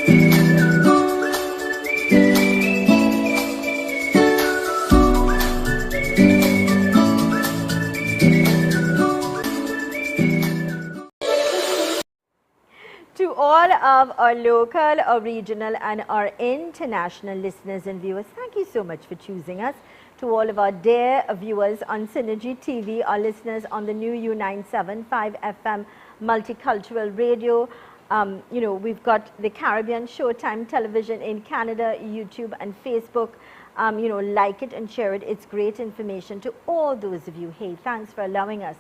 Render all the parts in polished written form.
To all of our local, our regional and our international listeners and viewers, thank you so much for choosing us. To all of our dear viewers on Synergy TV, our listeners on the new U975 FM multicultural radio, we've got the Caribbean Showtime television in Canada, YouTube and Facebook. Like it and share it. It's great information to all those of you. Hey, thanks for allowing us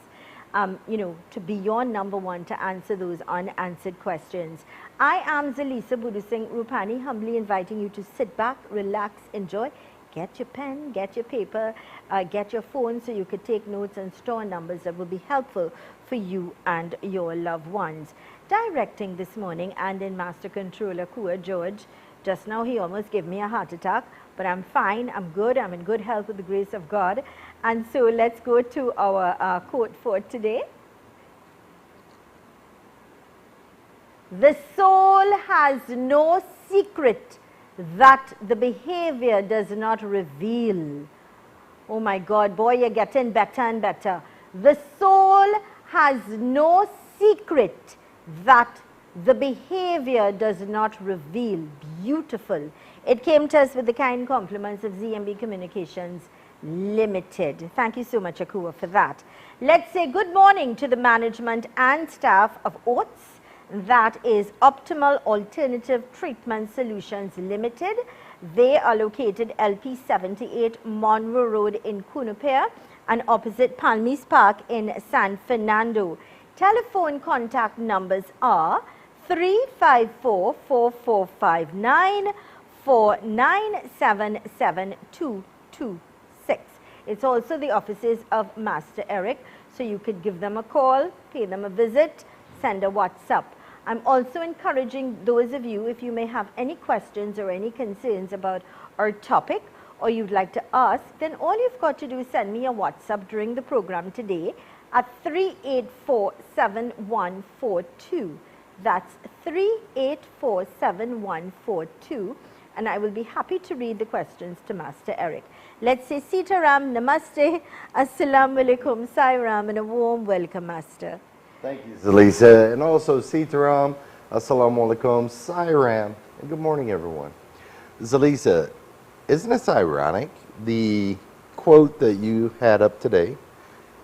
to be your number one to answer those unanswered questions. I am Zelisa Budusing Rupani, humbly inviting you to sit back, relax, enjoy. Get your pen, get your paper, get your phone so you could take notes and store numbers that will be helpful for you and your loved ones. Directing this morning and in Master Controller Kua George. Just now he almost gave me a heart attack, but I'm fine, I'm good, I'm in good health with the grace of God. And so let's go to our quote for today. The soul has no secret that the behavior does not reveal. Oh my God, boy, you're getting better and better. The soul has no secret that the behavior does not reveal. Beautiful. It came to us with the kind compliments of ZMB Communications Limited. Thank you so much, Akua, for that. Let's say good morning to the management and staff of OATS. That is Optimal Alternative Treatment Solutions Limited. They are located LP 78 Monroe Road in Cunupia and opposite Palmies Park in San Fernando. Telephone contact numbers are 354-4459 4977226. It's also the offices of Master Eric, so you could give them a call, pay them a visit, send a WhatsApp. I'm also encouraging those of you, if you may have any questions or any concerns about our topic or you'd like to ask, then all you've got to do is send me a WhatsApp during the program today at 384-7142. That's 384-7142. And I will be happy to read the questions to Master Eric. Let's say Sitaram, Namaste, Assalamu Alaikum, Sairam, and a warm welcome, Master. Thank you, Zelisa. And also Sitaram, Assalamu Alaikum, Sairam, and good morning, everyone. Zelisa, isn't this ironic? The quote that you had up today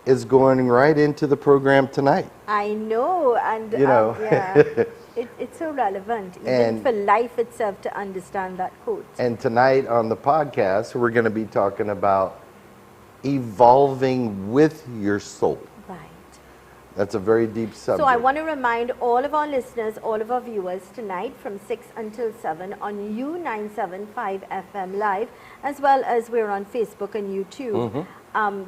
is going right into the program tonight. I know, and yeah. It's so relevant, even for life itself, to understand that quote. And tonight on the podcast, we're going to be talking about evolving with your soul. Right. That's a very deep subject. So I want to remind all of our listeners, all of our viewers tonight from 6 until 7 on U975 FM Live, as well as we're on Facebook and YouTube.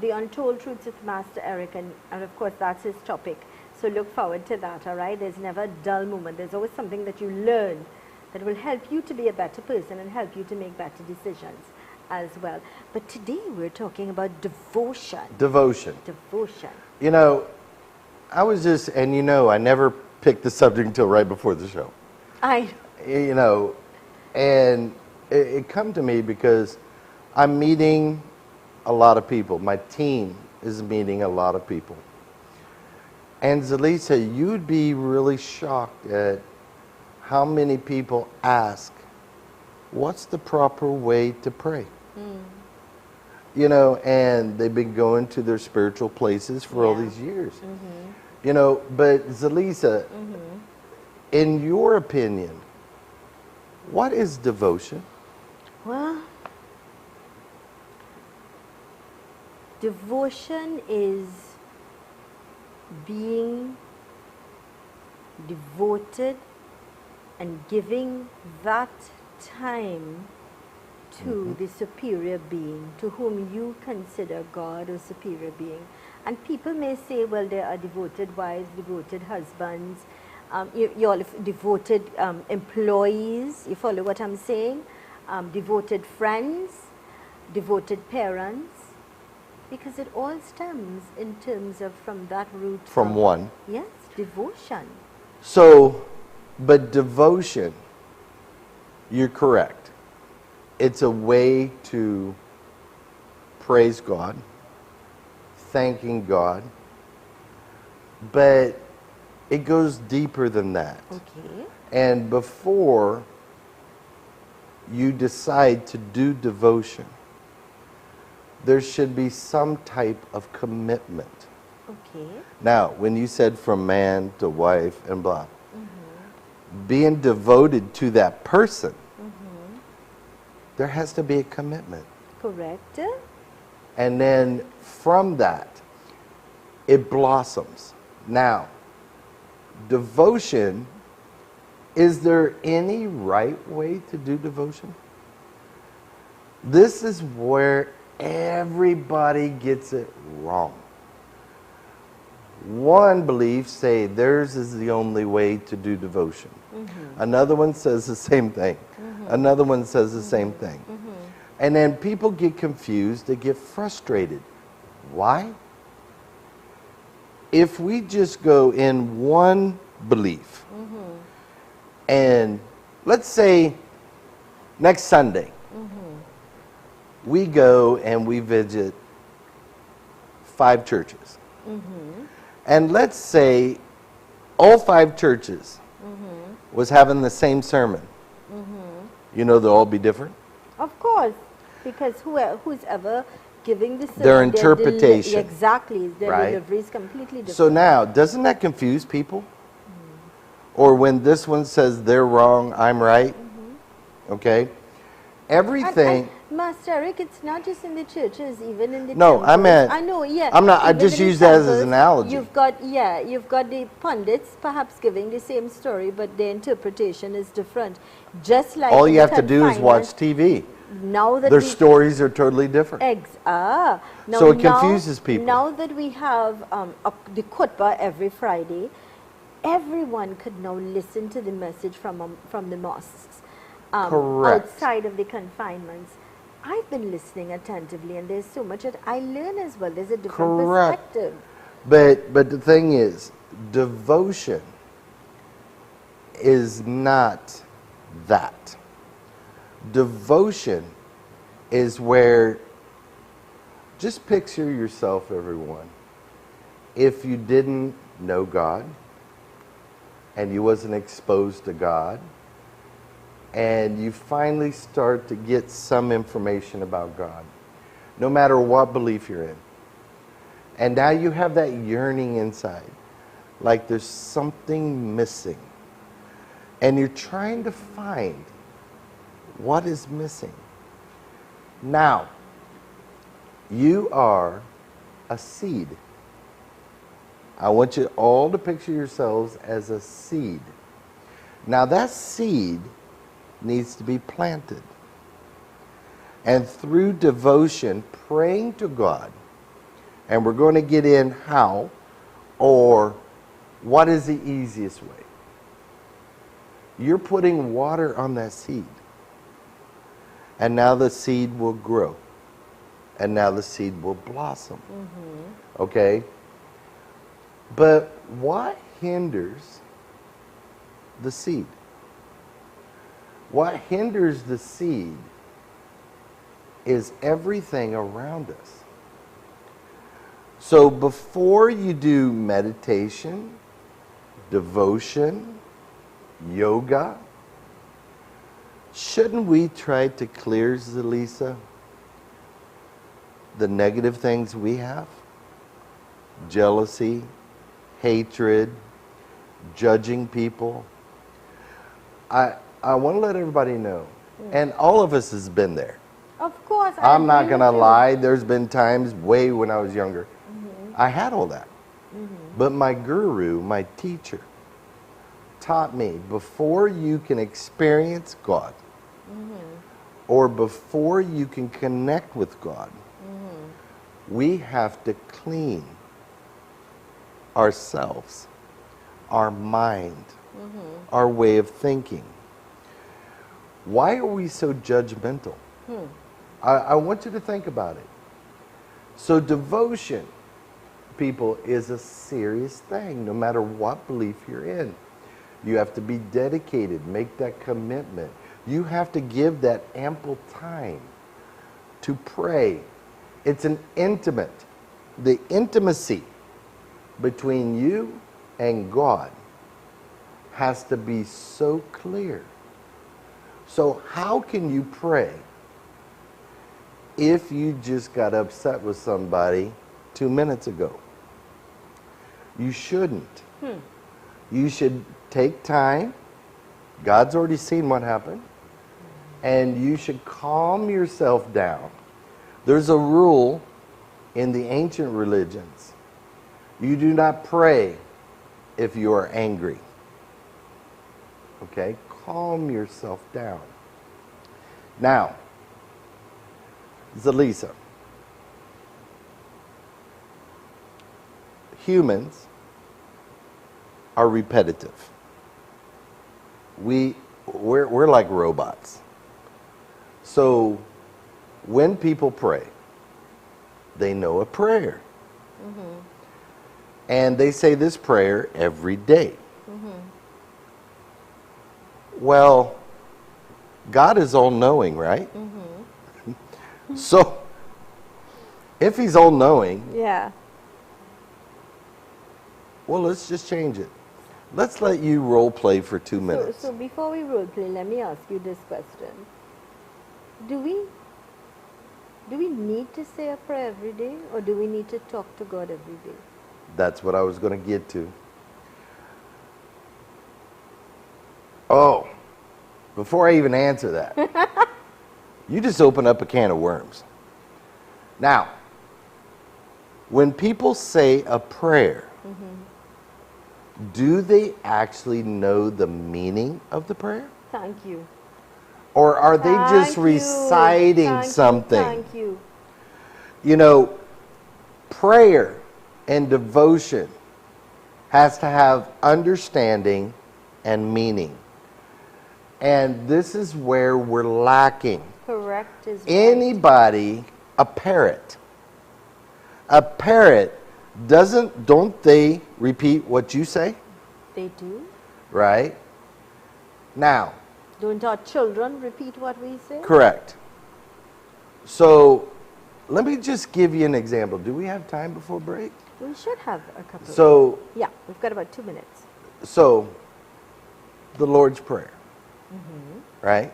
The Untold Truths of Master Eric, and of course that's his topic. So look forward to that, all right? There's never a dull moment. There's always something that you learn that will help you to be a better person and help you to make better decisions as well. But today we're talking about devotion. Devotion. Devotion. You know, I was just, and you know, I never picked the subject until right before the show. You know, and it come to me because I'm meeting a lot of people. My team is meeting a lot of people. And Zelisa, you'd be really shocked at how many people ask, what's the proper way to pray? You know, and they've been going to their spiritual places for all these years. You know, but Zelisa, in your opinion, what is devotion? Well, devotion is being devoted and giving that time to the superior being, to whom you consider God or superior being. And people may say, well, there are devoted wives, devoted husbands, you're devoted employees, you follow what I'm saying? Devoted friends, devoted parents. Because it all stems in terms of from that root. From one. Yes, devotion. So, but devotion You're correct. It's a way to praise God, thanking God, but it goes deeper than that. Okay. And before you decide to do devotion, there should be some type of commitment. Okay. Now, when you said from man to wife and blah, being devoted to that person, there has to be a commitment. Correct. And then from that, it blossoms. Now, devotion, is there any right way to do devotion? This is where everybody gets it wrong. One belief say theirs is the only way to do devotion. Another one says the same thing. Another one says the same thing. And then people get confused, they get frustrated. Why? If we just go in one belief, and let's say next Sunday, we go and we visit 5 churches. And let's say all 5 churches was having the same sermon. You know they'll all be different? Of course, because who's ever giving the sermon, their interpretation. Exactly, their right? delivery is completely different. So now, doesn't that confuse people? Or when this one says they're wrong, I'm right? Okay? Everything... And Master Eric, it's not just in the churches, even in the No, temples. I meant... I know, yeah. I'm not, I Even just in the use that as temples, an analogy. You've got the pundits perhaps giving the same story, but their interpretation is different. Just like all in you the have to do is watch confinement, TV. Now that Their stories are totally different. Now, So it confuses people. Now that we have the khutbah every Friday, everyone could now listen to the message from the mosques Correct. outside of the confinements. I've been listening attentively, and there's so much that I learn as well. There's a different Correct. perspective. But the thing is, devotion is not that. Devotion is where, just picture yourself, everyone. If you didn't know God, and you wasn't exposed to God, and you finally start to get some information about God, no matter what belief you're in, and now you have that yearning inside, like there's something missing, and you're trying to find what is missing. Now, you are a seed. I want you all to picture yourselves as a seed. Now that seed needs to be planted. And through devotion, praying to God, and we're going to get in how or what is the easiest way. You're putting water on that seed. And now the seed will grow. And now the seed will blossom. Okay? But what hinders the seed? What hinders the seed is everything around us. So before you do meditation, devotion, yoga, shouldn't we try to clear, Zelisa, the negative things we have? Jealousy, hatred, judging people. I want to let everybody know, and all of us has been there. Of course. I'm not going to lie, there's been times way when I was younger, I had all that. But my guru, my teacher, taught me before you can experience God, or before you can connect with God, we have to clean ourselves, our mind, our way of thinking. Why are we so judgmental? I want you to think about it. So devotion, people, is a serious thing, no matter what belief you're in. You have to be dedicated, make that commitment. You have to give that ample time to pray. It's an the intimacy between you and God has to be so clear. So how can you pray if you just got upset with somebody 2 minutes ago? You shouldn't. You should take time. God's already seen what happened. And you should calm yourself down. There's a rule in the ancient religions. You do not pray if you are angry. Okay? Calm yourself down. Now, Zelisa, humans are repetitive. We're like robots. So when people pray, they know a prayer. And they say this prayer every day. Well, God is all-knowing, right? So if he's all-knowing, yeah. Well, let's just change it. Let's let you role play for 2 minutes. So before we role play, let me ask you this question. Do we need to say a prayer every day, or do we need to talk to God every day? That's what I was going to get to. Oh, before I even answer that, you just open up a can of worms. Now, when people say a prayer, do they actually know the meaning of the prayer? Thank you. Or are they just reciting something? Thank you. You know, prayer and devotion has to have understanding and meaning. And this is where we're lacking. Correct is right. Anybody, a parrot don't they repeat what you say? They do. Right? Now, don't our children repeat what we say? Correct. So, let me just give you an example. Do we have time before break? We should have a couple. So, yeah, we've got about 2 minutes. So, the Lord's Prayer, right?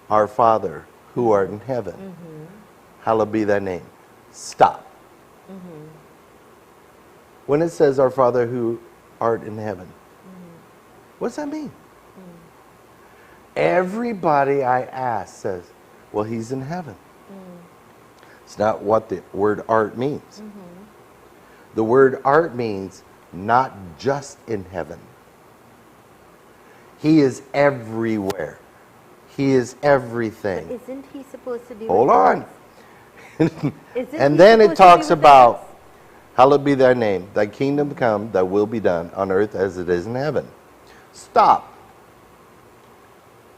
Our Father, who art in heaven, hallowed be thy name. Stop. When it says, our Father, who art in heaven, what does that mean? Everybody I ask says, well, he's in heaven. It's not what the word art means. The word art means not just in heaven. He is everywhere. He is everything. But isn't he supposed to be Hold with on. us? And then it talks about, hallowed be thy name, thy kingdom come, thy will be done on earth as it is in heaven. Stop.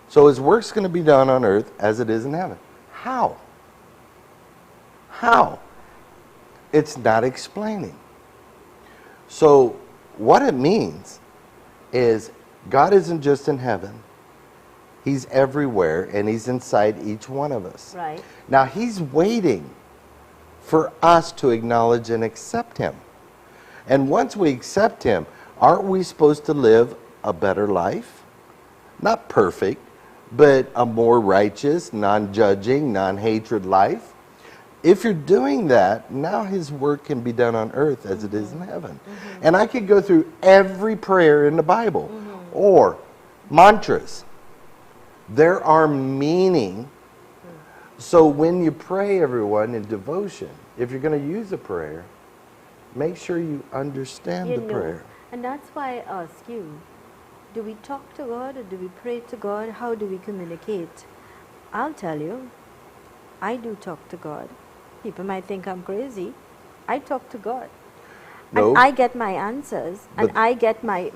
So his work's going to be done on earth as it is in heaven. How? How? It's not explaining. So what it means is God isn't just in heaven. He's everywhere, and he's inside each one of us. Right. Now he's waiting for us to acknowledge and accept him. And once we accept him, aren't we supposed to live a better life? Not perfect, but a more righteous, non-judging, non-hatred life. If you're doing that, now his work can be done on earth as it is in heaven. And I could go through every prayer in the Bible or mantras. There are meaning. So when you pray, everyone, in devotion, if you're going to use a prayer, make sure you understand the prayer. And that's why I ask you, do we talk to God or do we pray to God? How do we communicate? I'll tell you, I do talk to God. People might think I'm crazy. I talk to God. No. And I get my answers and I get my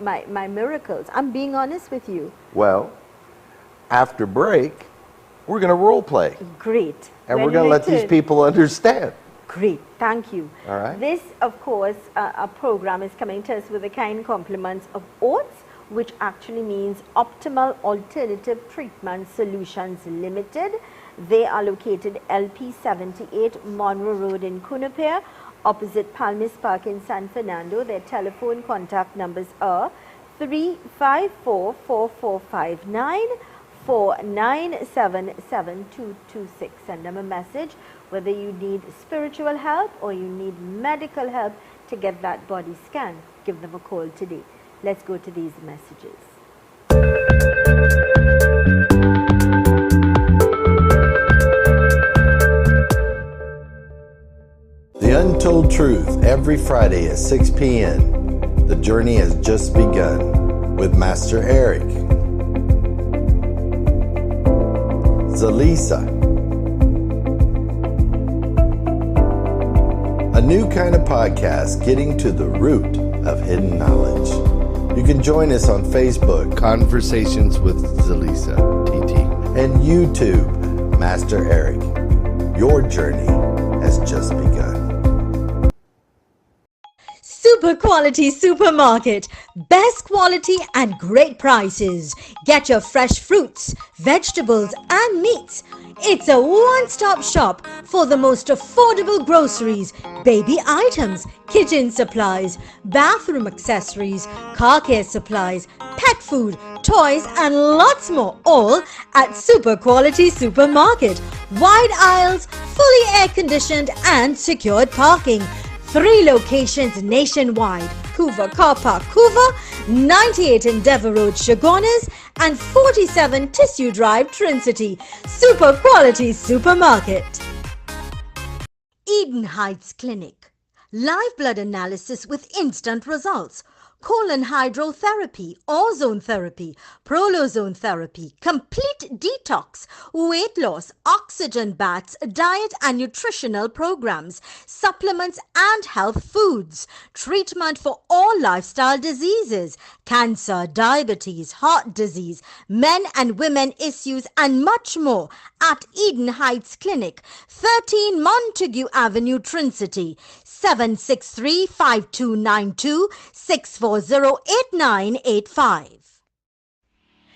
miracles. I'm being honest with you. Well, after break, we're going to role play. Great. And we're going to let these people understand. Great. Thank you. All right. This, of course, our program is coming to us with the kind compliments of oats, which actually means Optimal Alternative Treatment Solutions Limited. They are located LP 78 Monroe Road in Cunupare, opposite Palmis Park in San Fernando. Their telephone contact numbers are 354-4459, 497-7226. Send them a message whether you need spiritual help or you need medical help to get that body scan. Give them a call today. Let's go to these messages. The Untold Truth, every Friday at 6 p.m. The journey has just begun with Master Eric. Zelisa. A new kind of podcast getting to the root of hidden knowledge. You can join us on Facebook, Conversations with Zelisa, TT, and YouTube, Master Eric. Your journey has just begun. Super quality supermarket, best quality and great prices. Get your fresh fruits, vegetables and meats. It's a one-stop shop for the most affordable groceries, baby items, kitchen supplies, bathroom accessories, car care supplies, pet food, toys and lots more, all at Super Quality Supermarket. Wide aisles, fully air-conditioned and secured parking. 3 locations nationwide: Hoover Car Park, Hoover, 98 Endeavour Road, Chagones, and 47 Tissue Drive, Trinity. Super Quality Supermarket. Eden Heights Clinic. Live blood analysis with instant results. Colon hydrotherapy, ozone therapy, prolozone therapy, complete detox, weight loss, oxygen baths, diet and nutritional programs, supplements and health foods, treatment for all lifestyle diseases, cancer, diabetes, heart disease, men and women issues and much more at Eden Heights Clinic, 13 Montague Avenue, Trinity. 763-5292, 640-8985.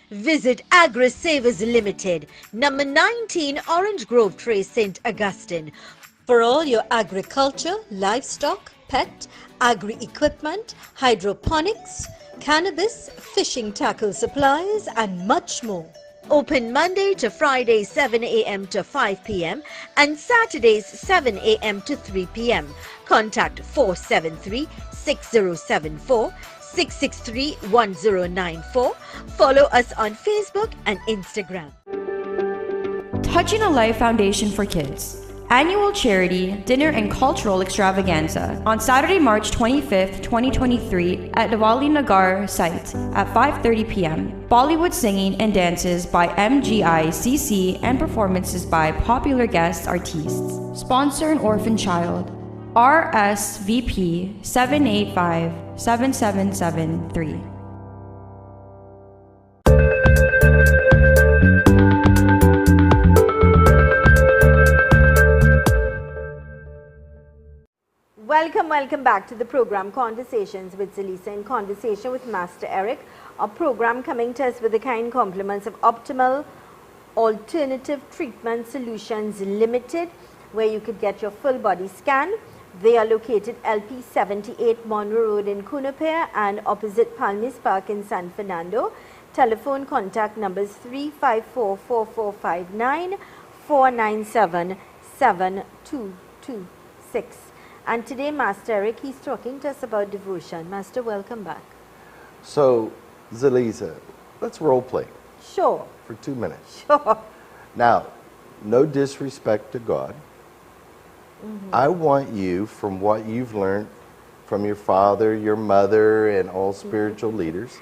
Visit Agri Savers Limited, number 19 Orange Grove Trace, St. Augustine, for all your agriculture, livestock, pet, agri-equipment, hydroponics, cannabis, fishing tackle supplies and much more. Open Monday to Friday 7 a.m. to 5 p.m. and Saturdays 7 a.m. to 3 p.m. Contact 473-6074, 663-1094. Follow us on Facebook and Instagram. Touching a Life Foundation for Kids. Annual charity, dinner and cultural extravaganza on Saturday, March 25th, 2023 at the Wali Nagar site at 5:30 p.m. Bollywood singing and dances by MGICC and performances by popular guest artists. Sponsor an orphan child. RSVP 785-7773. Welcome back to the program Conversations with Zelisa, in conversation with Master Eric. Our program coming to us with the kind compliments of Optimal Alternative Treatment Solutions Limited, where you could get your full body scan. They are located LP 78 Monroe Road in Cunupare and opposite Palmis Park in San Fernando. Telephone contact numbers 354-4459, 497-7226. And today, Master Eric, he's talking to us about devotion. Master, welcome back. So, Zelisa, let's role play. Sure. For 2 minutes. Sure. Now, no disrespect to God. I want you, from what you've learned from your father, your mother, and all spiritual leaders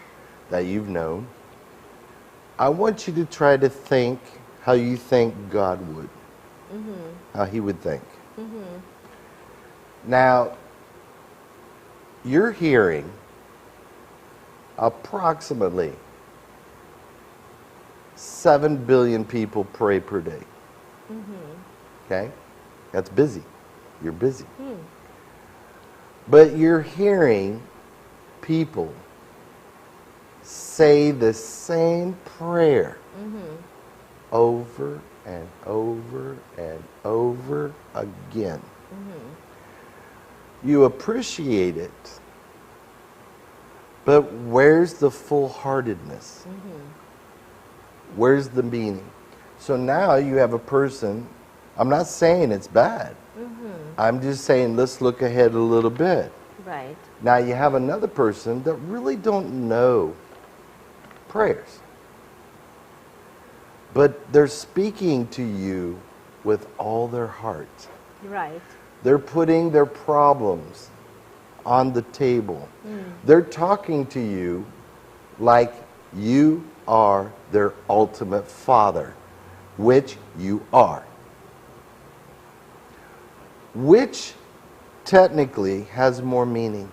that you've known, I want you to try to think how you think God would, how he would think. Now, you're hearing approximately 7 billion people pray per day. Okay? That's busy. You're busy. But you're hearing people say the same prayer over and over and over again. You appreciate it, but where's the full-heartedness? Where's the meaning? So now you have a person, I'm not saying it's bad. I'm just saying let's look ahead a little bit. Right. Now you have another person that really don't know prayers, but they're speaking to you with all their heart. Right. They're putting their problems on the table. They're talking to you like you are their ultimate father, which you are. Which technically has more meaning?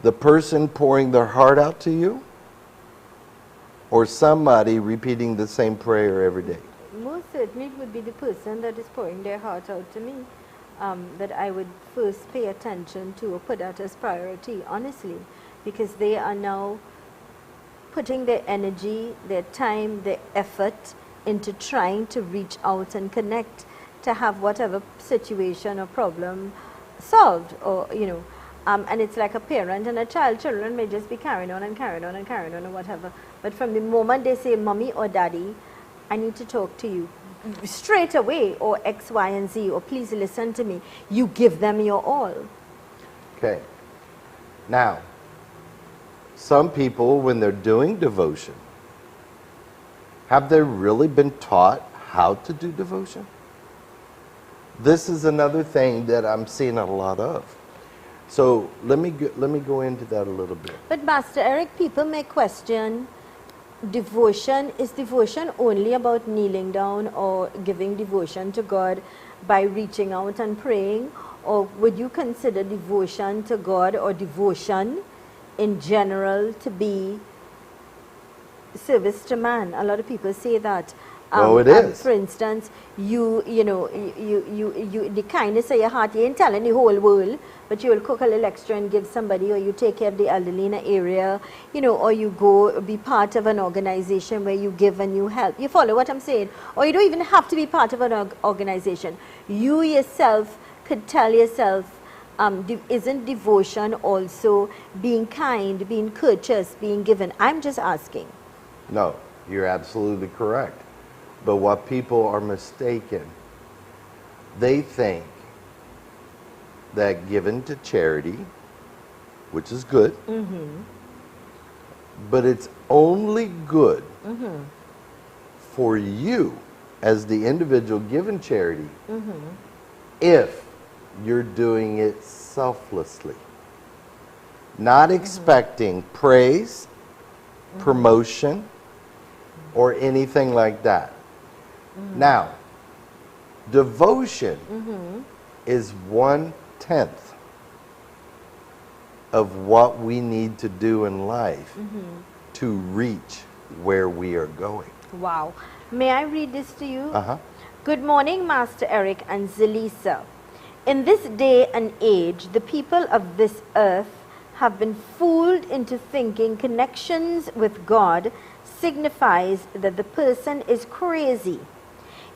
The person pouring their heart out to you, or somebody repeating the same prayer every day? Most certainly it would be the person that is pouring their heart out to me that I would first pay attention to or put that as priority, honestly, because they are now putting their energy, their time, their effort into trying to reach out and connect to have whatever situation or problem solved, or and it's like a parent and a child. Children may just be carrying on and carrying on and carrying on or whatever, but from the moment they say mommy or daddy, I need to talk to you straight away, or X, Y, and Z, or please listen to me, you give them your all. Okay. Now, some people, when they're doing devotion, have they really been taught how to do devotion? This is another thing that I'm seeing a lot of. So let me go into that a little bit. But Master Eric, people may question devotion. Is devotion only about kneeling down or giving devotion to God by reaching out and praying? Or would you consider devotion to God or devotion in general to be service to man? A lot of people say that. Oh, it is. For instance, you the kindness of your heart, you ain't telling the whole world, but you will cook a little extra and give somebody, or you take care of the elderly in an area, or you go be part of an organization where you give and you help. You follow what I'm saying? Or you don't even have to be part of an organization. You yourself could tell yourself, isn't devotion also being kind, being courteous, being given? I'm just asking. No, you're absolutely correct. But what people are mistaken, they think that given to charity, which is good, but it's only good for you as the individual given charity if you're doing it selflessly, not expecting praise, promotion, or anything like that. Now, devotion is 1/10 of what we need to do in life to reach where we are going. Wow. May I read this to you? Good morning, Master Eric and Zelisa. In this day and age, the people of this earth have been fooled into thinking connections with God signifies that the person is crazy.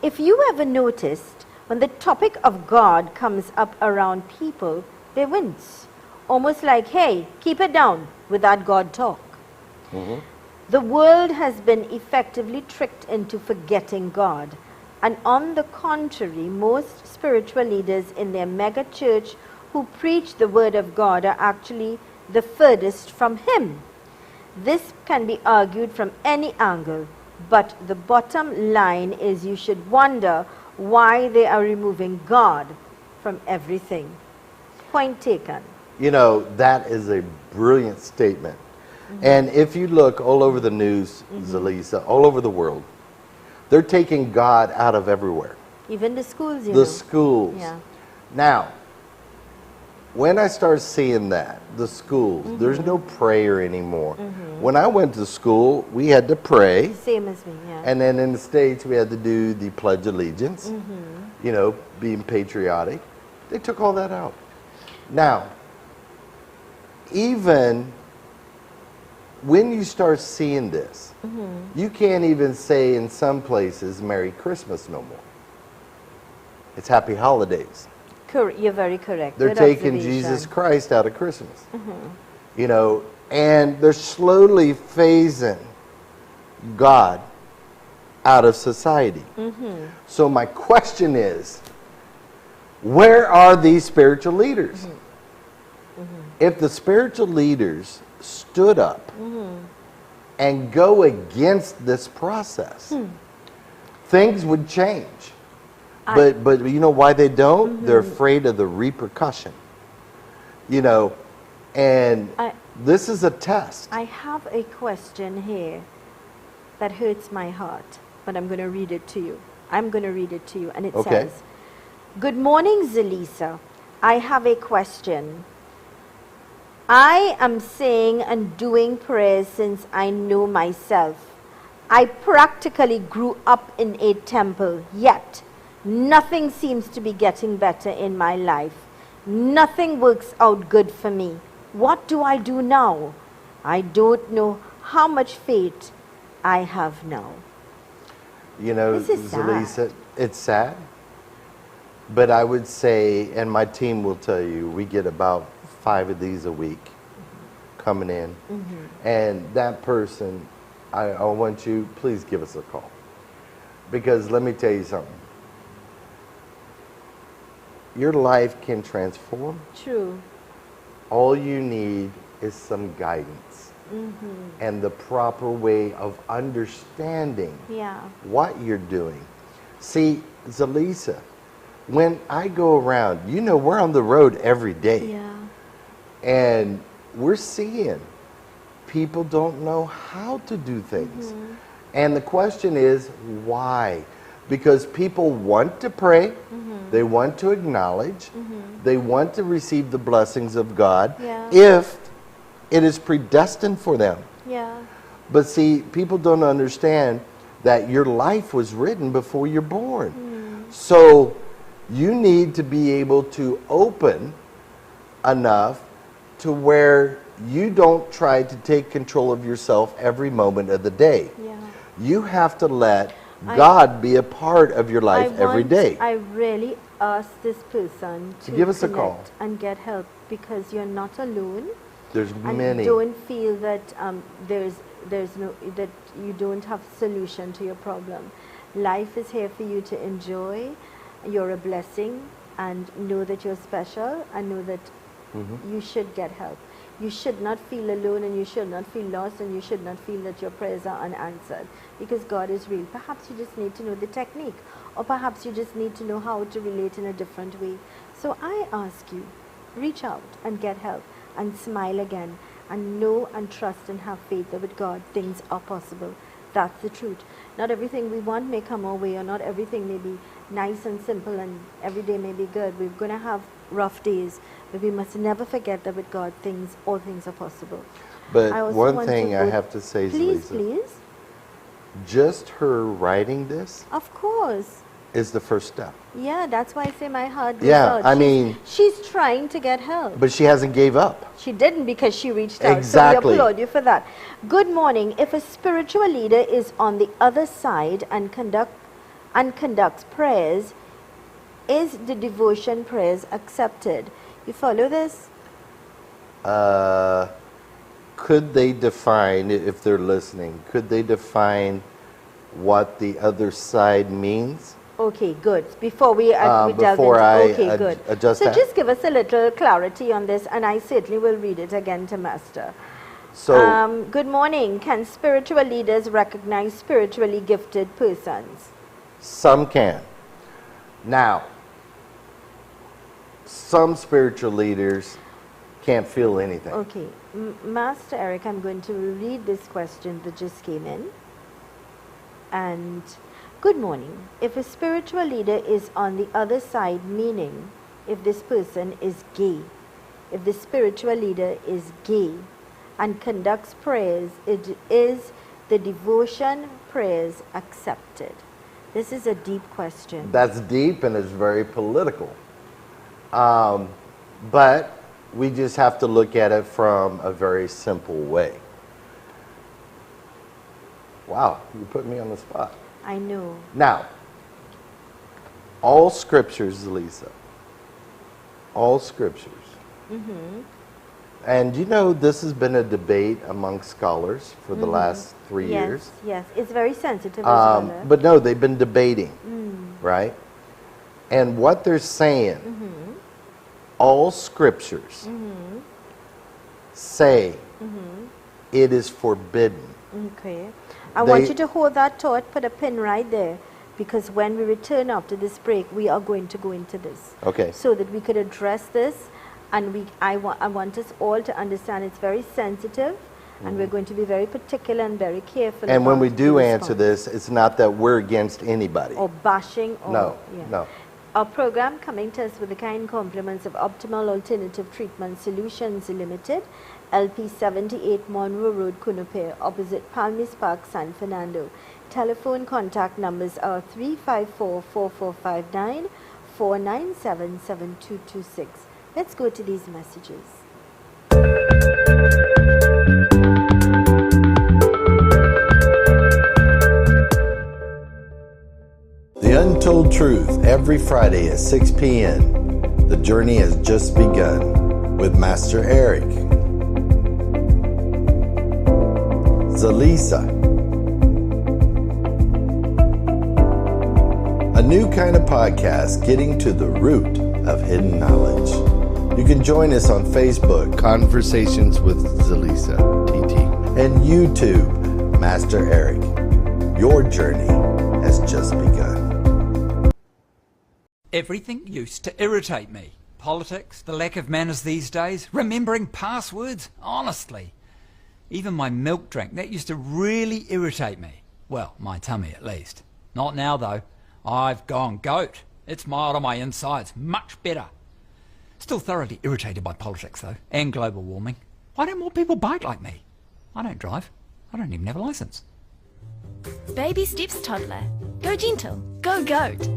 If you ever noticed, when the topic of God comes up around people, they wince. Almost like, hey, keep it down with that God talk. The world has been effectively tricked into forgetting God. And on the contrary, most spiritual leaders in their mega church who preach the word of God are actually the furthest from Him. This can be argued from any angle, but the bottom line is you should wonder why they are removing God from everything. Point taken. That is a brilliant statement. And if you look all over the news, Zelisa, all over the world, they're taking God out of everywhere. Even the schools, The schools. Yeah. Now, when I start seeing that, the schools, there's no prayer anymore. When I went to school, we had to pray. Same as me, yeah. And then in the States, we had to do the Pledge of Allegiance, being patriotic. They took all that out. Now, even when you start seeing this, you can't even say in some places Merry Christmas no more. It's Happy Holidays. You're very correct. They're Good taking observation. Jesus Christ out of Christmas. You know, and they're slowly phasing God out of society. So my question is, where are these spiritual leaders? If the spiritual leaders stood up and go against this process, things would change. But you know why they don't? They're afraid of the repercussion. You know, and this is a test. I have a question here that hurts my heart, but I'm going to read it to you. I'm going to read it to you, and it says, "Good morning, Zelisa. I have a question. I am saying and doing prayers since I know myself. I practically grew up in a temple, yet nothing seems to be getting better in my life. Nothing works out good for me. What do I do now? I don't know how much faith I have now." You know, This is Zelisa, it's sad. But I would say, and my team will tell you, we get about 5 of these a week coming in. And that person, I want you, please give us a call. Because let me tell you something. Your life can transform. True. All you need is some guidance and the proper way of understanding what you're doing. See, Zelisa, when I go around, you know, we're on the road every day. And we're seeing people don't know how to do things. And the question is, why? Because people want to pray, they want to acknowledge, they want to receive the blessings of God if it is predestined for them. But see, people don't understand that your life was written before you're born. So you need to be able to open enough to where you don't try to take control of yourself every moment of the day. You have to let God be a part of your life every day. I really ask this person to give us a call and get help, because you're not alone. There's and many. Don't feel that that you don't have solution to your problem. Life is here for you to enjoy. You're a blessing, and know that you're special, and know that you should get help. You should not feel alone, and you should not feel lost, and you should not feel that your prayers are unanswered, because God is real. Perhaps you just need to know the technique, or perhaps you just need to know how to relate in a different way. So I ask you, reach out and get help, and smile again, and know and trust and have faith that with God things are possible. That's the truth. Not everything we want may come our way, or not everything may be nice and simple, and every day may be good. We're going to have rough days, but we must never forget that with God all things are possible. But one thing I have to say, please, Zelisa, just her writing this, of course, is the first step. Yeah, that's why I say my heart goes out. I mean, she's trying to get help. But she hasn't gave up. She didn't, because she reached out. Exactly. So we applaud you for that. Good morning. If a spiritual leader is on the other side and conducts prayers, is the devotion prayers accepted? You follow this? Could they define, if they're listening, could they define what the other side means? Okay, good. Before we delve into good. Adjust so that. Just give us a little clarity on this, and I certainly will read it again to Master. So, good morning. Can spiritual leaders recognize spiritually gifted persons? Some can. Now, some spiritual leaders can't feel anything. Okay. Master Eric, I'm going to read this question that just came in. And good morning. If a spiritual leader is on the other side, meaning if this person is gay, if the spiritual leader is gay and conducts prayers, is the devotion prayers accepted? This is a deep question. That's deep, and it's very political. But we just have to look at it from a very simple way. Wow, you put me on the spot. I know. Now, all scriptures, Zelisa, all scriptures. And you know, this has been a debate among scholars for the last 3 years. Yes, it's very sensitive as well. But no, they've been debating, right? And what they're saying, all scriptures say it is forbidden. Okay. I want you to hold that thought, put a pin right there, because when we return after this break, we are going to go into this. Okay. So that we could address this, and I want us all to understand it's very sensitive, and we're going to be very particular and very careful. And when we about do the answer response. this, it's not that we're against anybody. Or bashing. Or, No, yeah. no. Our program coming to us with the kind compliments of Optimal Alternative Treatment Solutions Limited, LP 78 Monroe Road, Kunupe, opposite Palmis Park, San Fernando. Telephone contact numbers are 354-4459, 497-7226. Let's go to these messages. The Untold Truth, every Friday at 6 p.m. The journey has just begun with Master Eric. Zelisa. A new kind of podcast getting to the root of hidden knowledge. You can join us on Facebook, Conversations with Zelisa, TT, and YouTube, Master Eric. Your journey has just begun. Everything used to irritate me. Politics, the lack of manners these days, remembering passwords, honestly. Even my milk drink, that used to really irritate me. Well, my tummy at least. Not now though. I've gone goat. It's mild on my insides, much better. Still thoroughly irritated by politics though, and global warming. Why don't more people bike like me? I don't drive. I don't even have a license. Baby steps, toddler. Go gentle. Go goat.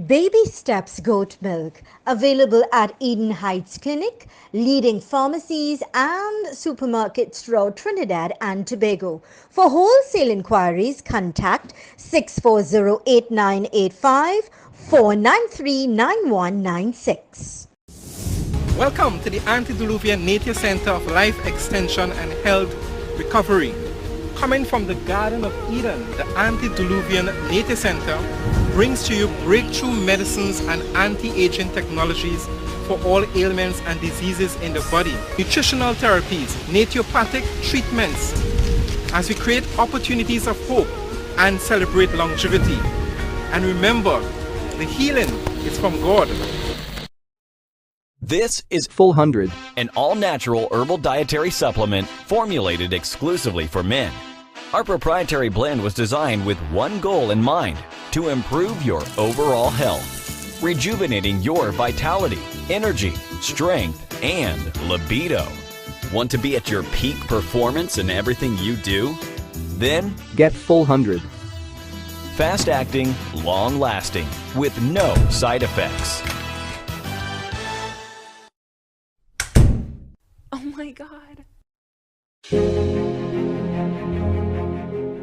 Baby Steps Goat Milk, available at Eden Heights Clinic, leading pharmacies and supermarkets throughout Trinidad and Tobago. For wholesale inquiries, contact 640-8985, 493-9196. Welcome to the Antediluvian Nature Center of Life Extension and Health Recovery. Coming from the Garden of Eden, the Antediluvian Nature Center brings to you breakthrough medicines and anti-aging technologies for all ailments and diseases in the body, nutritional therapies, naturopathic treatments, as we create opportunities of hope and celebrate longevity. And remember, the healing is from God. This is Full 100, an all-natural herbal dietary supplement formulated exclusively for men. Our proprietary blend was designed with one goal in mind: to improve your overall health, rejuvenating your vitality, energy, strength, and libido. Want to be at your peak performance in everything you do? Then get Full 100. Fast-acting, long-lasting, with no side effects. Oh my God.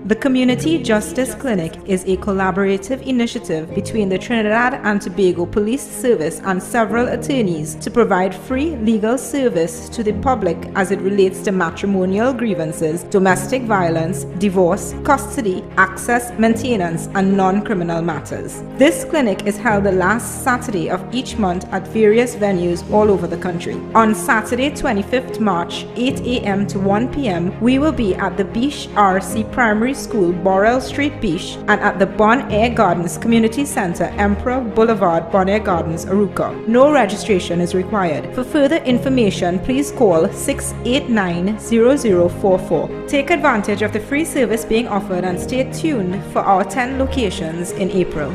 The Community Justice Clinic is a collaborative initiative between the Trinidad and Tobago Police Service and several attorneys to provide free legal service to the public as it relates to matrimonial grievances, domestic violence, divorce, custody, access, maintenance, and non-criminal matters. This clinic is held the last Saturday of each month at various venues all over the country. On Saturday, 25th March, 8 a.m. to 1 p.m., we will be at the Beach RC Primary School, Borrell Street, Beach, and at the Bon Air Gardens Community Center, Emperor Boulevard, Bon Air Gardens, Aruca. No registration is required. For further information, please call 689-0044. Take advantage of the free service being offered and stay tuned for our 10 locations in April.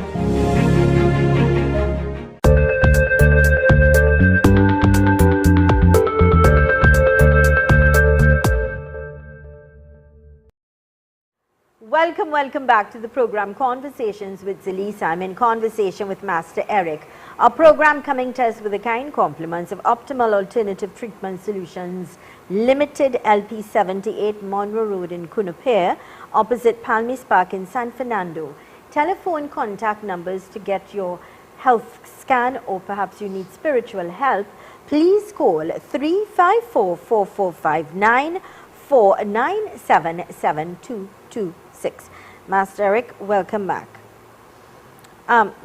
Welcome back to the program Conversations with Zelisa. I'm in conversation with Master Eric. Our program coming to us with the kind compliments of Optimal Alternative Treatment Solutions Limited, LP 78, Monroe Road in Cunupare, opposite Palmis Park in San Fernando. Telephone contact numbers to get your health scan, or perhaps you need spiritual help. Please call 354-4459 497-7226. Master Eric, welcome back.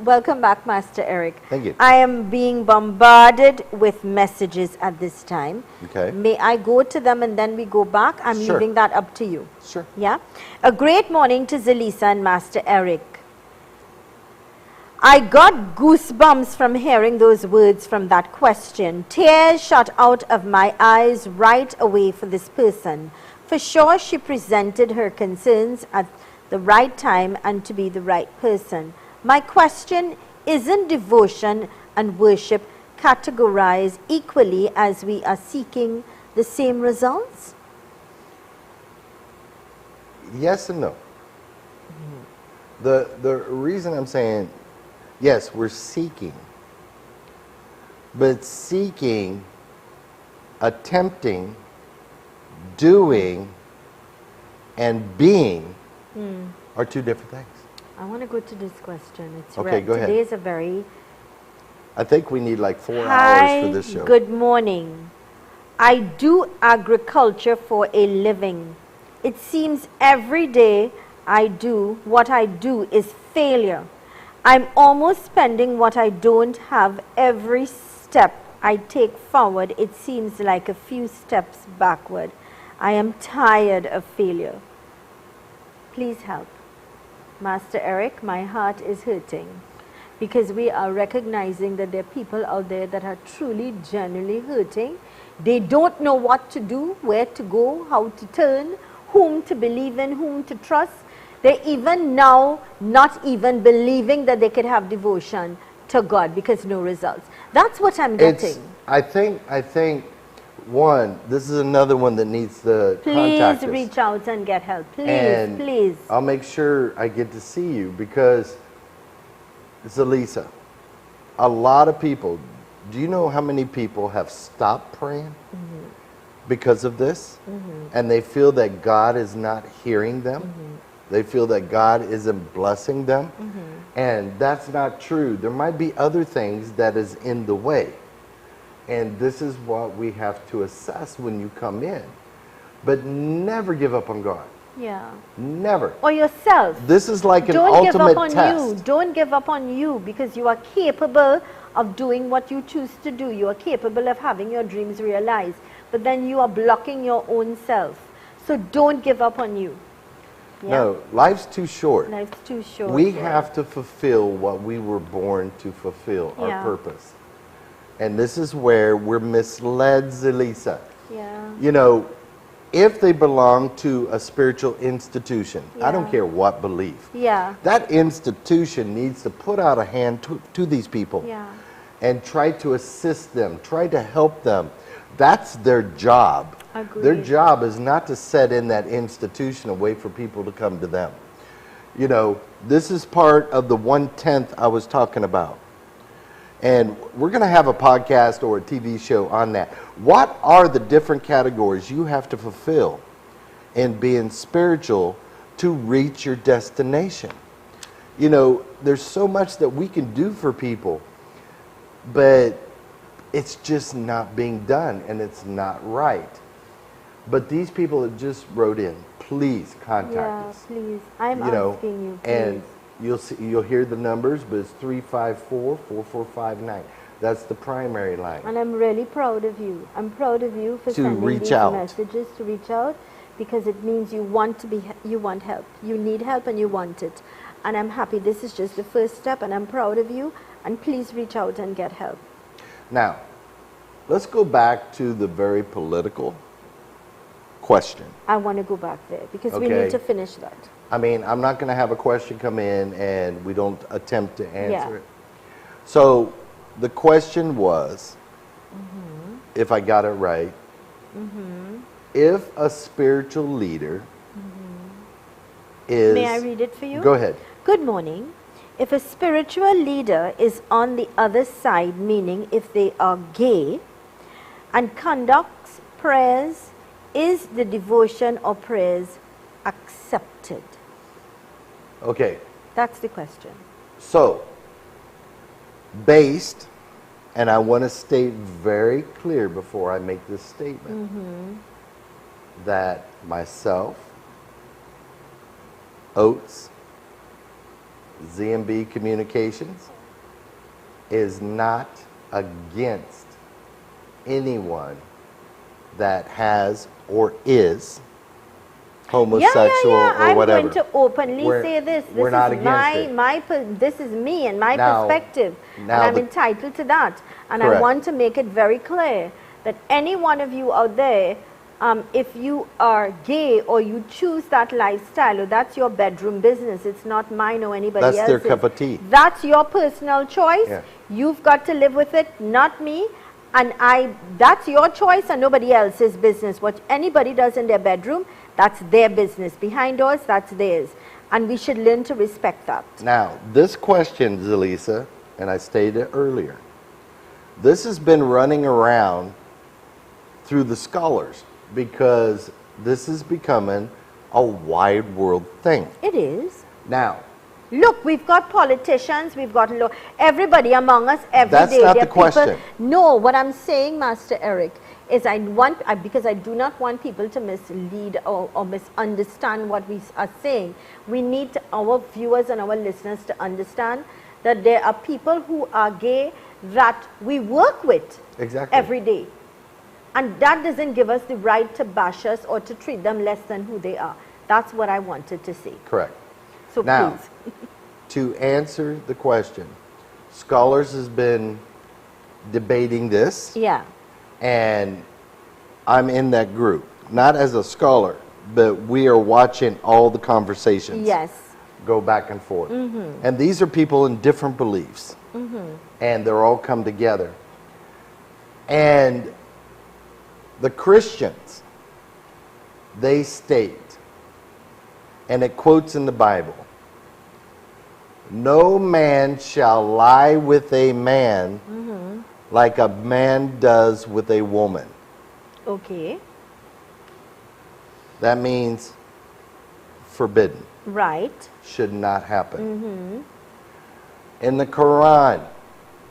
Welcome back, Master Eric. Thank you. I am being bombarded with messages at this time. Okay. May I go to them and then we go back? I'm Sure. leaving that up to you. Sure. Yeah. A great morning to Zelisa and Master Eric. I got goosebumps from hearing those words from that question. Tears shot out of my eyes right away for this person. For sure, she presented her concerns at the right time and to be the right person. My question, isn't devotion and worship categorized equally as we are seeking the same results? Yes and no. The reason I'm saying, yes, we're seeking. But seeking, attempting, doing, and being are two different things. I want to go to this question. It's Okay, go ahead. Today is a very... I think we need like 4 hours for this show. Good morning. I do agriculture for a living. It seems every day what I do is failure. I'm almost spending what I don't have. Every step I take forward, it seems like a few steps backward. I am tired of failure. Please help. Master Eric, my heart is hurting because we are recognizing that there are people out there that are truly, genuinely hurting. They don't know what to do, where to go, how to turn, whom to believe in, whom to trust. They even now not even believing that they could have devotion to God because no results. That's what I'm getting. I think one, this is another one that needs to contact us. Please reach out and get help. Please, and please. I'll make sure I get to see you because Zelisa, a lot of people, do you know how many people have stopped praying because of this? And they feel that God is not hearing them. They feel that God isn't blessing them. And that's not true. There might be other things that is in the way. And this is what we have to assess when you come in. But never give up on God. Yeah. Never. Or yourself. This is like an Don't give ultimate up on test. you. Don't give up on you because you are capable of doing what you choose to do. You are capable of having your dreams realized. But then you are blocking your own self. So don't give up on you. Yeah? No, life's too short. Life's too short. We have to fulfill what we were born to fulfill, Yeah. our purpose. And this is where we're misled, Zelisa. Yeah. You know, if they belong to a spiritual institution, I don't Yeah. care what belief, Yeah. that institution needs to put out a hand to these people Yeah. and try to assist them, try to help them. That's their job. Agreed. Their job is not to set in that institution and wait for people to come to them. You know, this is part of the 1/10 I was talking about. And we're going to have a podcast or a TV show on that. What are the different categories you have to fulfill in being spiritual to reach your destination? You know, there's so much that we can do for people, but it's just not being done and it's not right. But these people that just wrote in, please contact us. Please. I'm You know, asking you, please. and you'll hear the numbers, but it's 354-4459. That's the primary line. And I'm really proud of you. I'm proud of you for To sending reach these out. messages, to reach out, because it means you want you want help. You need help and you want it. And I'm happy this is just the first step and I'm proud of you. And please reach out and get help. Now, let's go back to the very political question. I want to go back there because we Okay. need to finish that. I mean, I'm not going to have a question come in and we don't attempt to answer Yeah. it. So the question was, if I got it right, if a spiritual leader is... May I read it for you? Go ahead. Good morning. If a spiritual leader is on the other side, meaning if they are gay and conducts prayers is the devotion or prayers accepted? Okay. That's the question. So, based, and I want to state very clear before I make this statement, that myself, Oates, ZMB Communications, is not against anyone that has or is homosexual or whatever. I'm going to openly say this. This we're not is against it. This is me and my Now- perspective, and now I'm the- entitled to that. And I Correct. want to make it very clear that any one of you out there, if you are gay or you choose that lifestyle, or that's your bedroom business, it's not mine or anybody else's. That's their cup of tea. That's your personal choice. Yeah. You've got to live with it, not me. And that's your choice and nobody else's business. What anybody does in their bedroom, that's their business. Behind doors, that's theirs. And we should learn to respect that. Now, this question, Zelisa, and I stated earlier, this has been running around through the scholars because this is becoming a wide world thing. It is. Now, look, we've got politicians, we've got everybody among us every day. That's not There the are people- question. No, what I'm saying, Master Eric, is because I do not want people to mislead or misunderstand what we are saying. We need our viewers and our listeners to understand that there are people who are gay that we work with exactly. every day. And that doesn't give us the right to bash us or to treat them less than who they are. That's what I wanted to say. Correct. So Now, please. to answer the question, scholars has been debating this, Yeah. and I'm in that group. Not as a scholar, but we are watching all the conversations Yes. go back and forth. And these are people in different beliefs, and they're all come together. And the Christians, they state, and it quotes in the Bible, "No man shall lie with a man like a man does with a woman." Okay. That means forbidden. Right. Should not happen. In the Quran,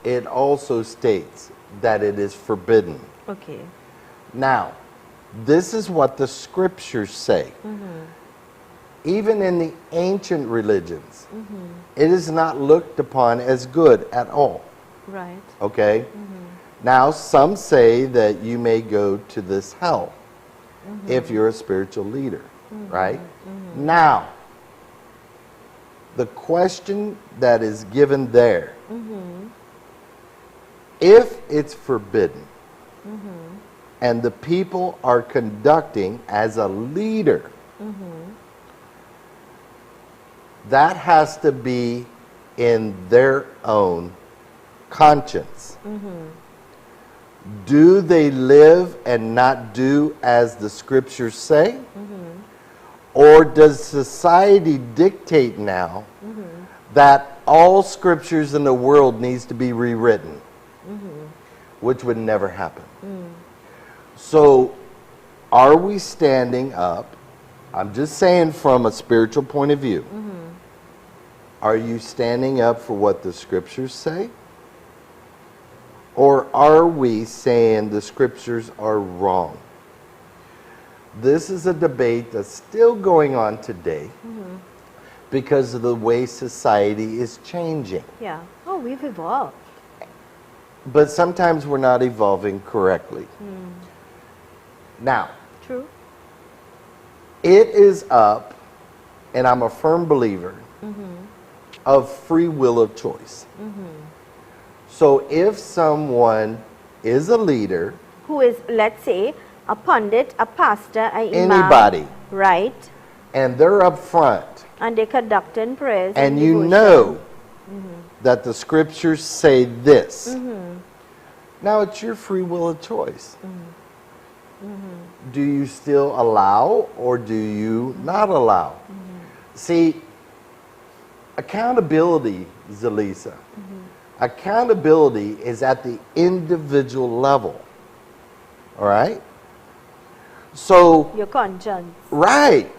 it also states that it is forbidden. Okay. Now, this is what the scriptures say. Even in the ancient religions, it is not looked upon as good at all. Right. Okay? Now, some say that you may go to this hell if you're a spiritual leader, right? Now, the question that is given there, if it's forbidden and the people are conducting as a leader, that has to be in their own conscience. Do they live and not do as the scriptures say? Or does society dictate now that all scriptures in the world needs to be rewritten? Which would never happen. So, are we standing up? I'm just saying from a spiritual point of view. Are you standing up for what the scriptures say? Or are we saying the scriptures are wrong? This is a debate that's still going on today because of the way society is changing. Yeah. Oh, we've evolved. But sometimes we're not evolving correctly. Now, True. it is up, and I'm a firm believer, of free will of choice. So if someone is a leader, Who is, let's say, a pundit, a pastor, a imam. anybody, Right. and they're up front, And they conduct in prayers. and you devotion. know that the scriptures say this, now it's your free will of choice. Do you still allow or do you not allow? See, accountability, Zelisa, accountability is at the individual level. All right? So your conscience. Right.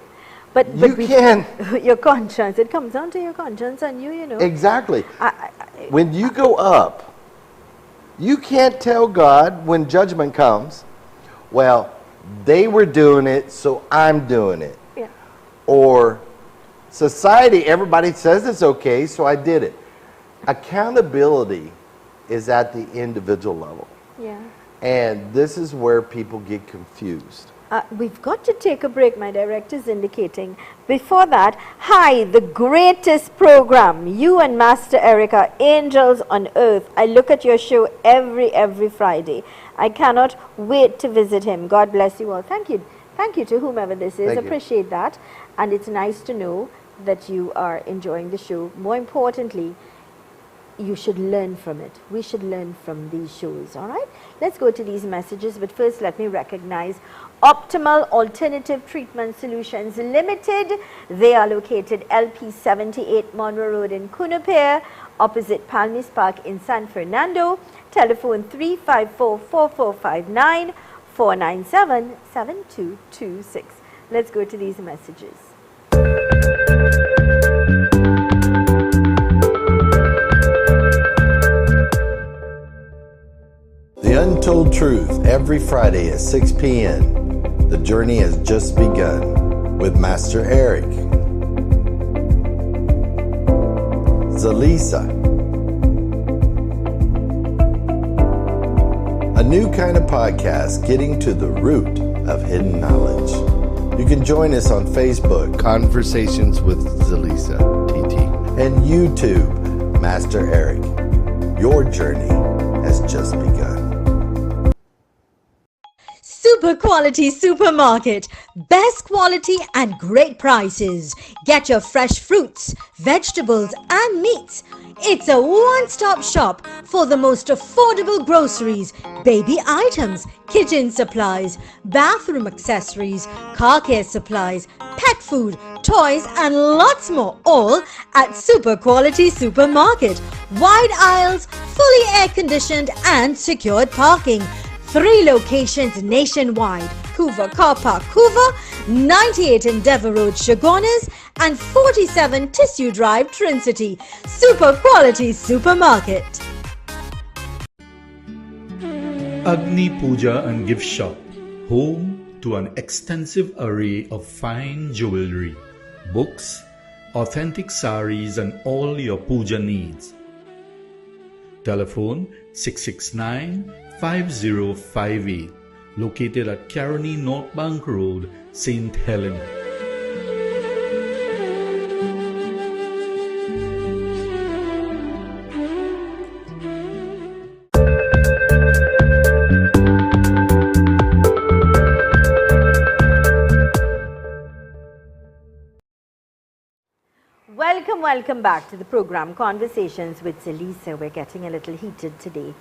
But you can. Your conscience. It comes down to your conscience and you know. Exactly. When you go up, you can't tell God when judgment comes, well, they were doing it, so I'm doing it. Yeah. Or society, everybody says it's okay, so I did it. Accountability is at the individual level. Yeah. And this is where people get confused. We've got to take a break, my director's indicating. Before that, hi, the greatest program. You and Master Eric are angels on earth. I look at your show every Friday. I cannot wait to visit him. God bless you all. Thank you. Thank you to whomever this is. Appreciate that. And it's nice to know that you are enjoying the show. More importantly, you should learn from it. We should learn from these shows, all right? Let's go to these messages, but first let me recognize Optimal Alternative Treatment Solutions Limited. They are located LP 78 Monroe Road in Cunupere, opposite Palmis Park in San Fernando. Telephone 354-4459, 497-7226. Let's go to these messages. The Untold Truth, every Friday at 6 p.m. The journey has just begun with Master Eric. Zelisa. A new kind of podcast getting to the root of hidden knowledge. You can join us on Facebook, Conversations with Zelisa, TT, and YouTube, Master Eric. Your journey has just begun. Super quality supermarket. Best quality and great prices. Get your fresh fruits, vegetables and meats. It's a one-stop shop for the most affordable groceries, baby items, kitchen supplies, bathroom accessories, car care supplies, pet food, toys and lots more, all at Super Quality Supermarket. Wide aisles, fully air-conditioned and secured parking. 3 locations nationwide: Hoover Car Park, Hoover, 98 Endeavour Road, Chagonas, and 47 Tissue Drive, Trincity. Super Quality Supermarket. Agni Puja and Gift Shop, home to an extensive array of fine jewelry, books, authentic saris and all your puja needs. Telephone 669-5058, located at Caroni North Bank Road, St. Helena. Welcome back to the program Conversations with Zelisa. We're getting a little heated today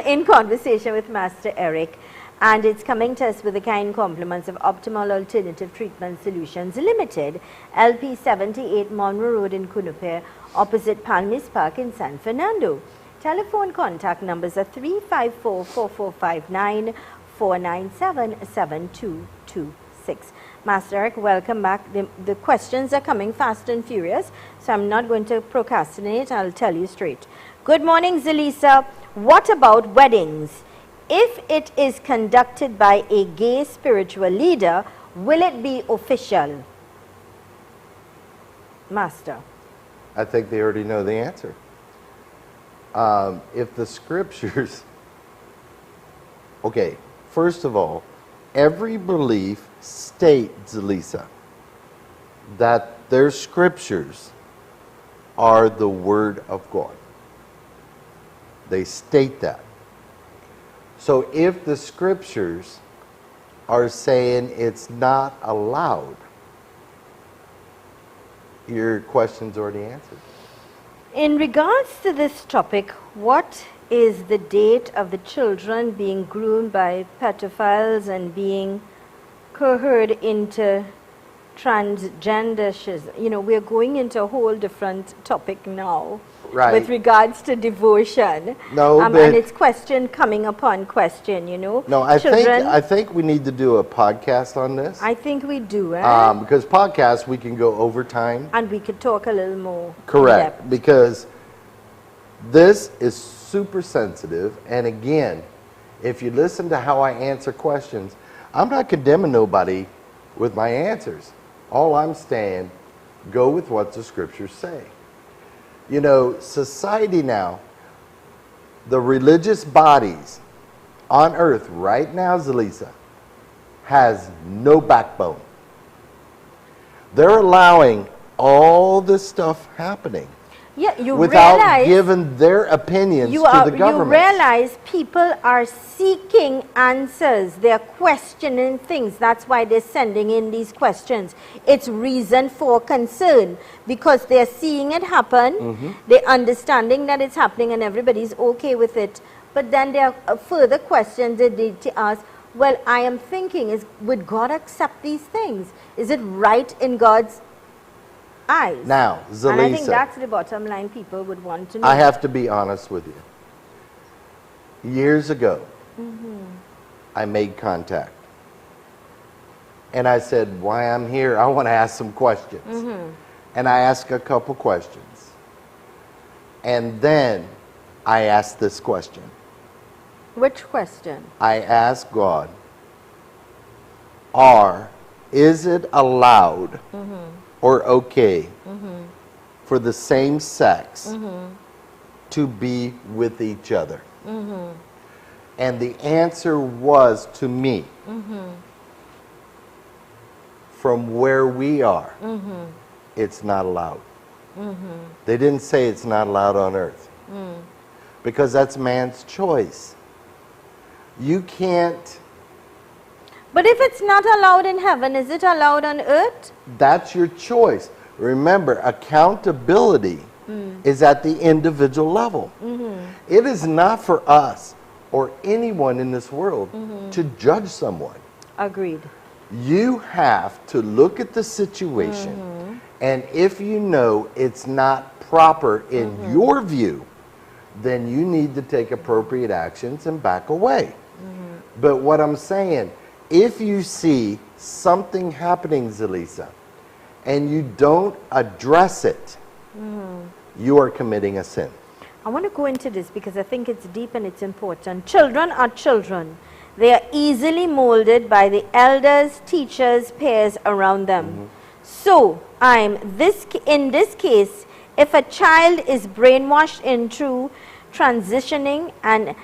in conversation with Master Eric, and it's coming to us with the kind compliments of Optimal Alternative Treatment Solutions Limited, LP 78 Monroe Road in Cunupere, opposite Palmis Park in San Fernando. Telephone contact numbers are 354-4459, 497-7226. Master Eric, welcome back. The questions are coming fast and furious, so I'm not going to procrastinate. I'll tell you straight. Good morning, Zelisa. What about weddings? If it is conducted by a gay spiritual leader, will it be official? Master. I think they already know the answer. If the scriptures... Okay, first of all, every belief states, Zelisa, that their scriptures are the Word of God. They state that. So if the scriptures are saying it's not allowed, your question's already answered. In regards to this topic, what is the date of the children being groomed by pedophiles and being coerced into transgenderism? You know, we're going into a whole different topic now. with regards to devotion. No, but and it's question coming upon question, you know. No, I think we need to do a podcast on this. I think we do, because podcasts we can go over time. And we could talk a little more. Correct, because this is super sensitive, and again, if you listen to how I answer questions, I'm not condemning nobody with my answers. All I'm saying, go with what the scriptures say. You know, society now, the religious bodies on earth right now, Zelisa, has no backbone. They're allowing all this stuff happening. Yeah, you without realize giving their opinions to the government. You realize people are seeking answers. They're questioning things. That's why they're sending in these questions. It's reason for concern because they're seeing it happen. They're understanding that it's happening and everybody's okay with it. But then there are further questions they need to ask. Well, I am thinking, would God accept these things? Is it right in God's eyes? Now, Zelisa, and I think that's the bottom line people would want to know. I have to be honest with you. Years ago, I made contact. And I said, why I'm here, I want to ask some questions. And I asked a couple questions. And then I asked this question. Which question? I asked God, is it allowed or okay for the same sex to be with each other? And the answer was to me, from where we are, it's not allowed. They didn't say it's not allowed on earth because that's man's choice. You can't. But if it's not allowed in heaven, is it allowed on earth? That's your choice. Remember, accountability is at the individual level. It is not for us or anyone in this world to judge someone. Agreed. You have to look at the situation, and if you know it's not proper in your view, then you need to take appropriate actions and back away. But what I'm saying, if you see something happening, Zelisa, and you don't address it, you are committing a sin. I want to go into this because I think it's deep and it's important. Children are children. They are easily molded by the elders, teachers, peers around them. So, in this case, if a child is brainwashed into transitioning and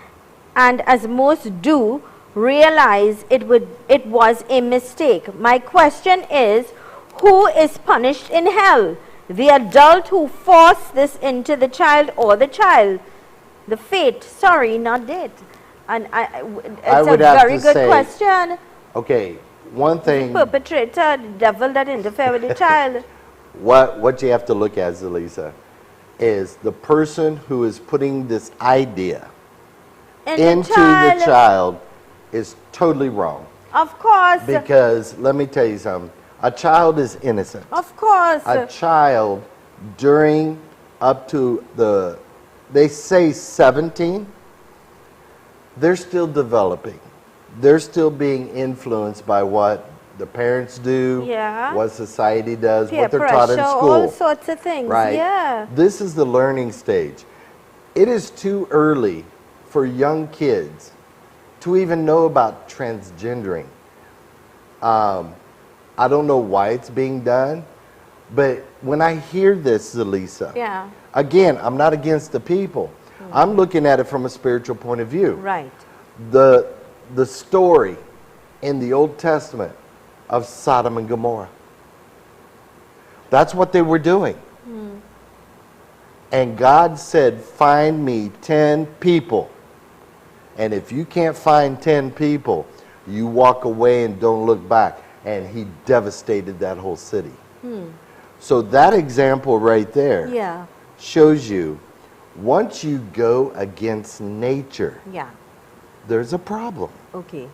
as most do, realize it was a mistake. My question is, who is punished in hell? The adult who forced this into the child or the child? The fate, sorry, not dead. And it's a very good question. Okay, one thing. The perpetrator, the devil that interfered with the child. What you have to look at, Zelisa, is the person who is putting this idea into the child is totally wrong. Of course. Because, let me tell you something, a child is innocent. Of course. A child during up to they say 17, they're still developing. They're still being influenced by what the parents do, what society does, peer what they're pressure, taught in school. all sorts of things, right? Yeah. This is the learning stage. It is too early for young kids to even know about transgendering. I don't know why it's being done, but when I hear this, Zelisa, again, I'm not against the people. I'm looking at it from a spiritual point of view. Right. The story in the Old Testament of Sodom and Gomorrah. That's what they were doing. And God said, find me 10 people. And if you can't find 10 people, you walk away and don't look back. And he devastated that whole city. So that example right there shows you, once you go against nature, there's a problem. Okay.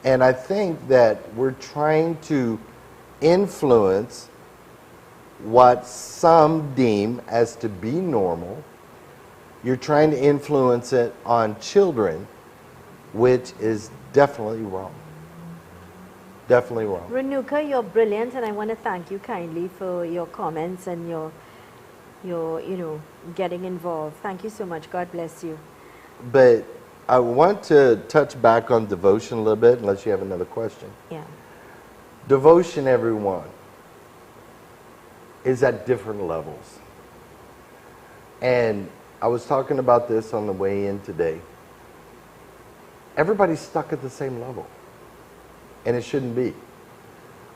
And I think that we're trying to influence what some deem as to be normal You're trying to influence it on children, which is definitely wrong. Definitely wrong. Renuka, you're brilliant, and I want to thank you kindly for your comments and your getting involved. Thank you so much. God bless you. But I want to touch back on devotion a little bit, unless you have another question. Yeah. Devotion, everyone, is at different levels. And I was talking about this on the way in today. Everybody's stuck at the same level. And it shouldn't be.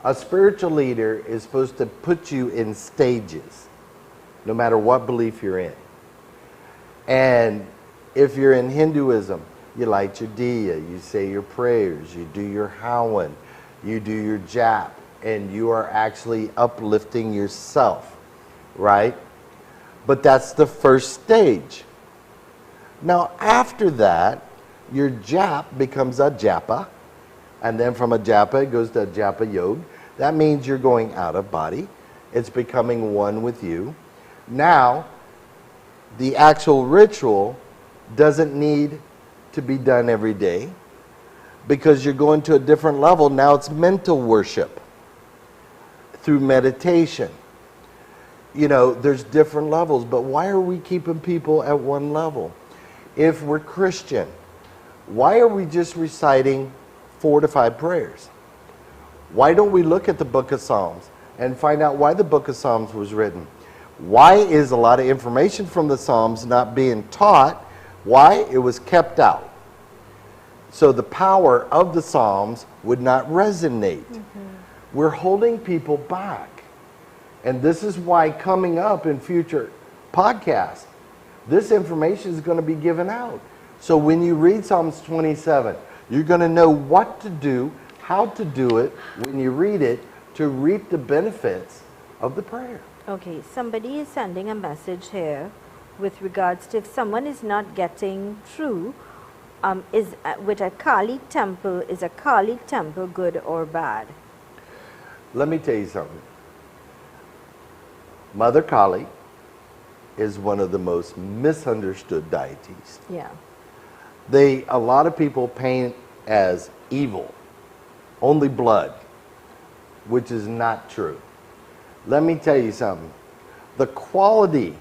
A spiritual leader is supposed to put you in stages, no matter what belief you're in. And if you're in Hinduism, you light your diya, you say your prayers, you do your hawan, you do your jap, and you are actually uplifting yourself, right? But that's the first stage. Now, after that, your jap becomes a japa, and then from a japa, it goes to a japa yoga. That means you're going out of body. It's becoming one with you. Now, the actual ritual doesn't need to be done every day because you're going to a different level. Now it's mental worship through meditation. You know, there's different levels, but why are we keeping people at one level? If we're Christian, why are we just reciting 4 to 5 prayers? Why don't we look at the book of Psalms and find out why the book of Psalms was written? Why is a lot of information from the Psalms not being taught? Why? It was kept out. So the power of the Psalms would not resonate. We're holding people back. And this is why coming up in future podcasts, this information is going to be given out. So when you read Psalms 27, you're going to know what to do, how to do it when you read it to reap the benefits of the prayer. Okay, somebody is sending a message here with regards to if someone is not getting through, with a Kali temple, is a Kali temple good or bad? Let me tell you something. Mother Kali is one of the most misunderstood deities. Yeah. A lot of people paint as evil, only blood, which is not true. Let me tell you something. The quality,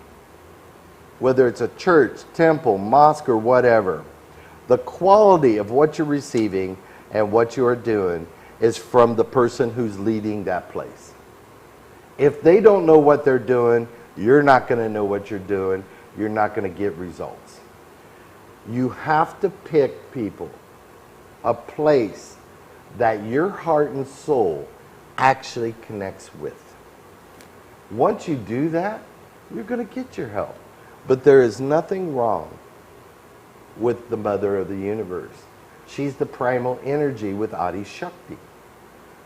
whether it's a church, temple, mosque, or whatever, the quality of what you're receiving and what you are doing is from the person who's leading that place. If they don't know what they're doing, you're not going to know what you're doing. You're not going to get results. You have to pick people, a place that your heart and soul actually connects with. Once you do that, you're going to get your help. But there is nothing wrong with the mother of the universe. She's the primal energy with Adi Shakti,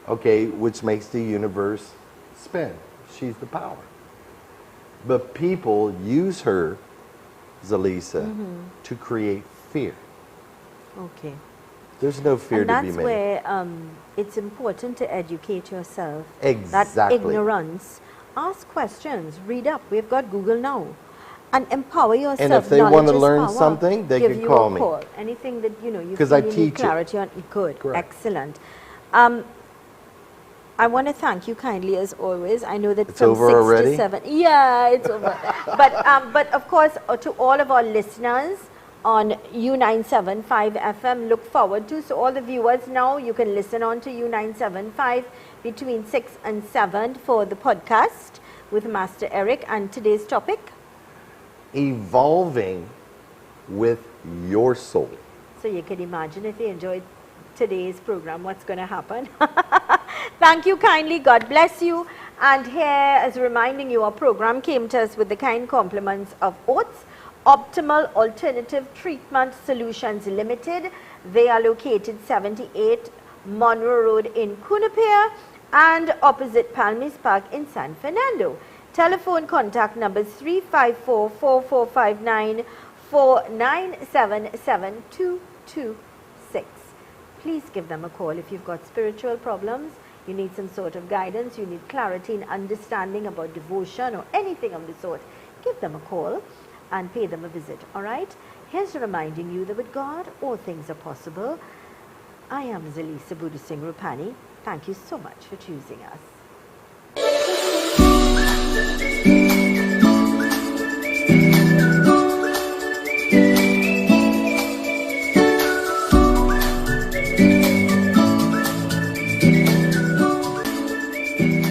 okay, which makes the universe spin. She's the power. But people use her, Zelisa, to create fear. Okay. There's no fear to be made. And that's where it's important to educate yourself. Exactly. That ignorance. Ask questions. Read up. We've got Google now. And empower yourself. And if they want to learn something, they can call me. Anything that you need clarity on. Good. Correct. Excellent. I want to thank you kindly as always. I know that it's from over 6 already? to 7. Yeah, it's over. But of course, to all of our listeners on U975 FM, look forward to. So all the viewers now, you can listen on to U975 between 6 and 7 for the podcast with Master Eric. And today's topic? Evolving with your soul. So you can imagine if you enjoyed today's program, what's going to happen. Thank you kindly. God bless you. And here, as reminding you, our program came to us with the kind compliments of Oates Optimal Alternative Treatment Solutions Limited. They are located 78 Monroe Road in Cunapia and opposite Palmis Park in San Fernando. Telephone contact numbers 354-4459 4977226. Please give them a call if you've got spiritual problems, you need some sort of guidance, you need clarity and understanding about devotion or anything of the sort. Give them a call. and pay them a visit, all right? Here's reminding you that with God, all things are possible. I am Zelisa Singh Rupani. Thank you so much for choosing us.